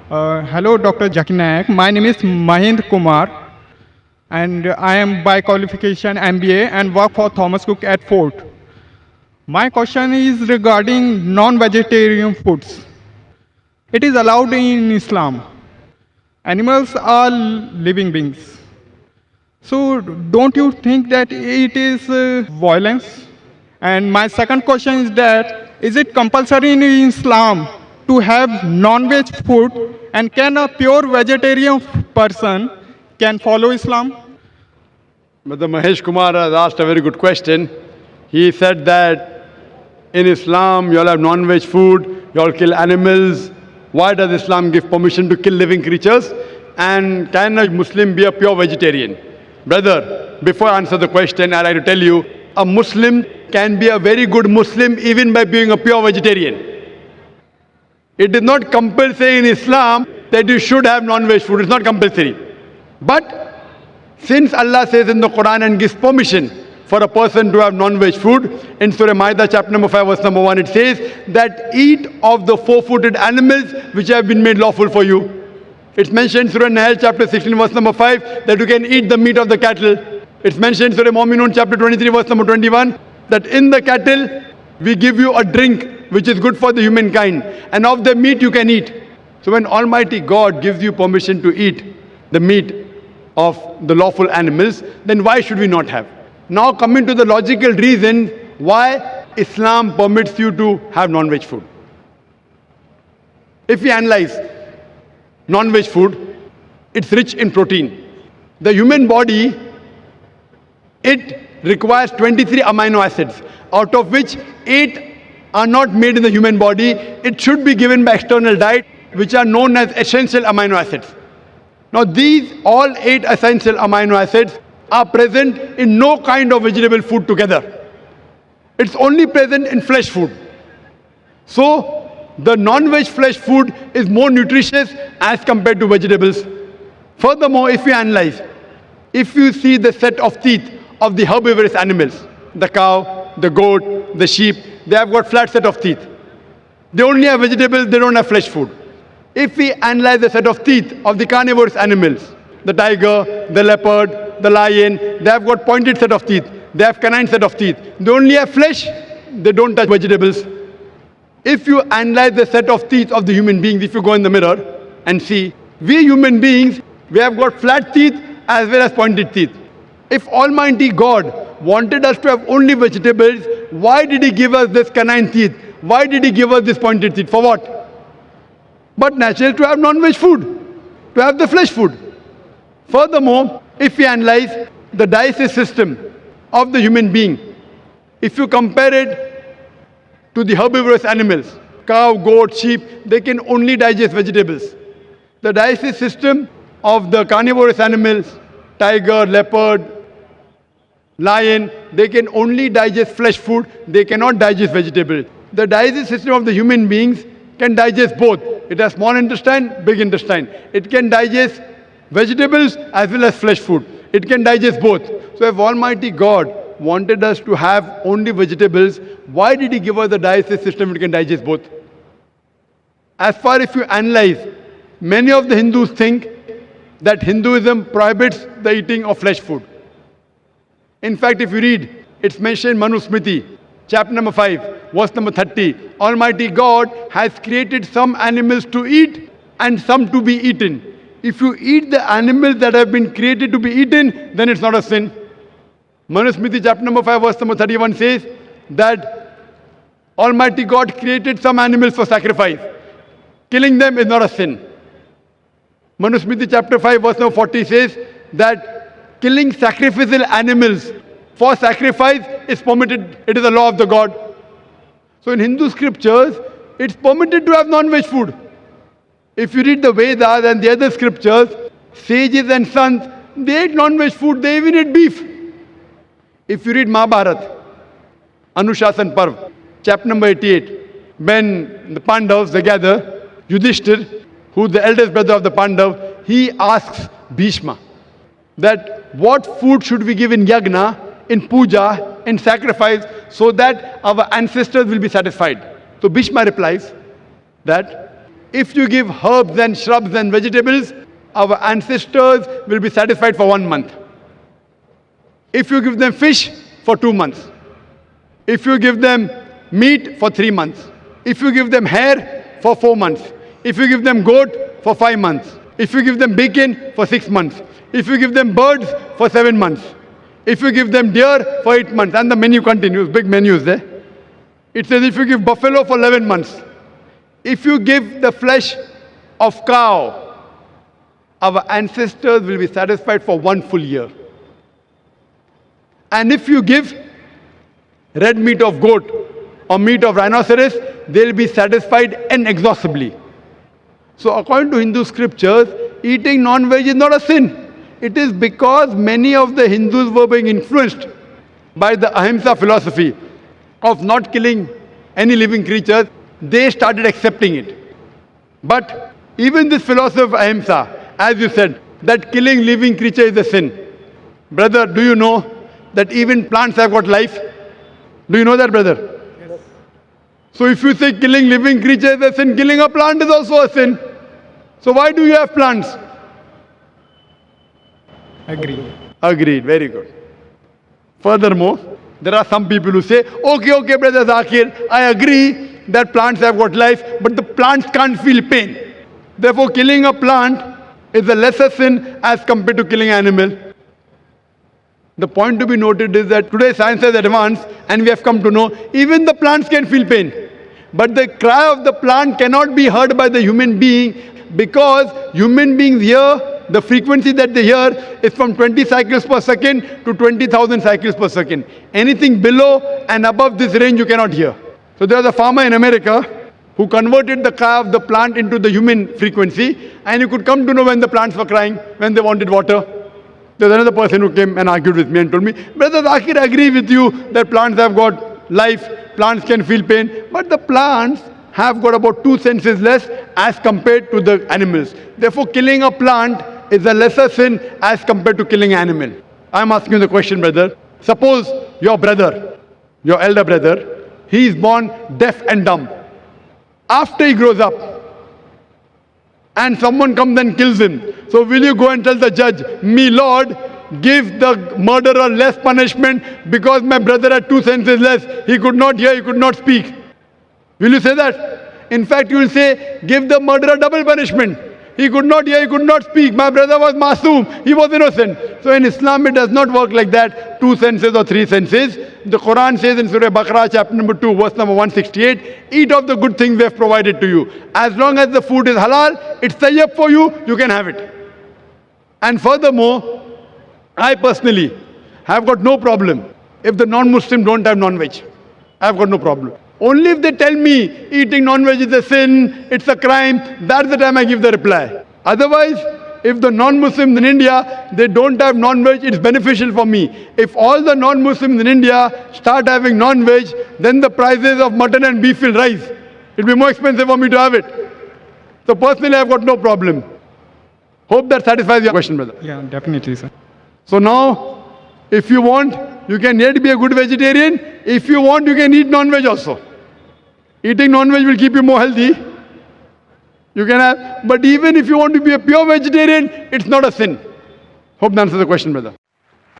Hello, Dr. Zakir Naik. My name is Mahendra Kumar, and I am by qualification MBA and work for Thomas Cook at Fort. My question is regarding non-vegetarian foods. It is allowed in Islam. Animals are living beings. So, don't you think that it is violence? And my second question is that is it compulsory in Islam to have non-veg food, and can a pure vegetarian person can follow Islam? Mr. Mahesh Kumar has asked a very good question. He said that in Islam you all have non-veg food, you all kill animals. Why does Islam give permission to kill living creatures? And can a Muslim be a pure vegetarian? Brother, before I answer the question, I'd like to tell you, a Muslim can be a very good Muslim even by being a pure vegetarian. It is not compulsory in Islam that you should have non-veg food. It's not compulsory. But since Allah says in the Quran and gives permission for a person to have non-veg food, in Surah Ma'idah chapter number 5 verse number 1, it says that eat of the four-footed animals which have been made lawful for you. It's mentioned in Surah Nahl chapter 16 verse number 5 that you can eat the meat of the cattle. It's mentioned in Surah Mu'minun chapter 23 verse number 21 that in the cattle we give you a drink which is good for the humankind, and of the meat you can eat. So when Almighty God gives you permission to eat the meat of the lawful animals, then why should we not have? Now coming to the logical reason why Islam permits you to have non-veg food. If we analyze non-veg food, it's rich in protein. The human body, it requires 23 amino acids, out of which 8 are not made in the human body. It should be given by external diet, which are known as essential amino acids. Now these all 8 essential amino acids are present in no kind of vegetable food together. It's only present in flesh food. So the non-veg flesh food is more nutritious as compared to vegetables. Furthermore, if we analyze, if you see the set of teeth of the herbivorous animals, the cow, the goat, the sheep, they have got flat set of teeth. They only have vegetables, they don't have flesh food. If we analyze the set of teeth of the carnivorous animals, the tiger, the leopard, the lion, they have got pointed set of teeth. They have canine set of teeth. They only have flesh, they don't touch vegetables. If you analyze the set of teeth of the human beings, if you go in the mirror and see, we human beings, we have got flat teeth as well as pointed teeth. If Almighty God wanted us to have only vegetables, why did He give us this canine teeth? Why did He give us this pointed teeth? For what? But naturally to have non-veg food, to have the flesh food. Furthermore, if we analyze the digestive system of the human being, if you compare it to the herbivorous animals, cow, goat, sheep, they can only digest vegetables. The digestive system of the carnivorous animals, tiger, leopard, lion, they can only digest flesh food, they cannot digest vegetables. The digestive system of the human beings can digest both. It has small intestine, big intestine. It can digest vegetables as well as flesh food. It can digest both. So if Almighty God wanted us to have only vegetables, why did He give us the digestive system which can digest both? As far as you analyze, many of the Hindus think that Hinduism prohibits the eating of flesh food. In fact, if you read, it's mentioned in Manu Smriti, chapter number 5, verse number 30. Almighty God has created some animals to eat and some to be eaten. If you eat the animals that have been created to be eaten, then it's not a sin. Manu Smriti, chapter number 5, verse number 31 says that Almighty God created some animals for sacrifice. Killing them is not a sin. Manu Smriti, chapter 5, verse number 40 says that killing sacrificial animals for sacrifice is permitted. It is a law of the God. So in Hindu scriptures, it's permitted to have non-veg food. If you read the Vedas and the other scriptures, sages and sons, they ate non-veg food, they even ate beef. If you read Mahabharata, Anushasan Parv, chapter number 88, when the Pandavas, they gather, Yudhishthir, who is the eldest brother of the Pandav, he asks Bhishma that what food should we give in yagna, in puja, in sacrifice, so that our ancestors will be satisfied. So Bhishma replies that if you give herbs and shrubs and vegetables, our ancestors will be satisfied for 1 month. If you give them fish, for 2 months. If you give them meat, for 3 months. If you give them hair, for 4 months. If you give them goat, for 5 months. If you give them bacon, for 6 months. If you give them birds, for 7 months. If you give them deer, for 8 months. And the menu continues, big menus there. It says if you give buffalo for 11 months. If you give the flesh of cow, our ancestors will be satisfied for 1 full year. And if you give red meat of goat or meat of rhinoceros, they'll be satisfied inexhaustibly. So according to Hindu scriptures, eating non-veg is not a sin. It is because many of the Hindus were being influenced by the Ahimsa philosophy of not killing any living creatures. They started accepting it. But even this philosophy of Ahimsa, as you said, that killing living creature is a sin. Brother, do you know that even plants have got life? Do you know that, brother? Yes. So if you say killing living creature is a sin, killing a plant is also a sin. So why do you have plants? Agreed, very good. Furthermore, there are some people who say, okay, brother Zakir, I agree that plants have got life, but the plants can't feel pain. Therefore, killing a plant is a lesser sin as compared to killing an animal. The point to be noted is that today science has advanced and we have come to know even the plants can feel pain. But the cry of the plant cannot be heard by the human being because human beings hear, the frequency that they hear is from 20 cycles per second to 20,000 cycles per second. Anything below and above this range you cannot hear. So there was a farmer in America who converted the cry of the plant into the human frequency, and you could come to know when the plants were crying, when they wanted water. There's another person who came and argued with me and told me, Brother Zakir, I agree with you that plants have got life, plants can feel pain, but the plants have got about 2 senses less as compared to the animals. Therefore, killing a plant is a lesser sin as compared to killing an animal. I'm asking you the question, brother. Suppose your brother, your elder brother, he is born deaf and dumb. After he grows up, and someone comes and kills him, so will you go and tell the judge, me Lord, give the murderer less punishment because my brother had 2 senses less, he could not hear, he could not speak? Will you say that? In fact, you will say, give the murderer double punishment. He could not hear, he could not speak. My brother was masoom, he was innocent. So in Islam, it does not work like that, 2 senses or 3 senses. The Quran says in Surah Baqarah, chapter number 2, verse number 168, eat of the good things we have provided to you. As long as the food is halal, it's tayyib for you, you can have it. And furthermore, I personally have got no problem if the non-Muslim don't have non-veg. I have got no problem. Only if they tell me eating non-veg is a sin, it's a crime, that's the time I give the reply. Otherwise, if the non-Muslims in India, they don't have non-veg, it's beneficial for me. If all the non-Muslims in India start having non-veg, then the prices of mutton and beef will rise. It'll be more expensive for me to have it. So personally, I've got no problem. Hope that satisfies your question, brother. Yeah, definitely, sir. So now, if you want, you can yet be a good vegetarian. If you want, you can eat non-veg also. Eating non-veg will keep you more healthy. You can have, but even if you want to be a pure vegetarian, it's not a sin. Hope that answers the question, brother.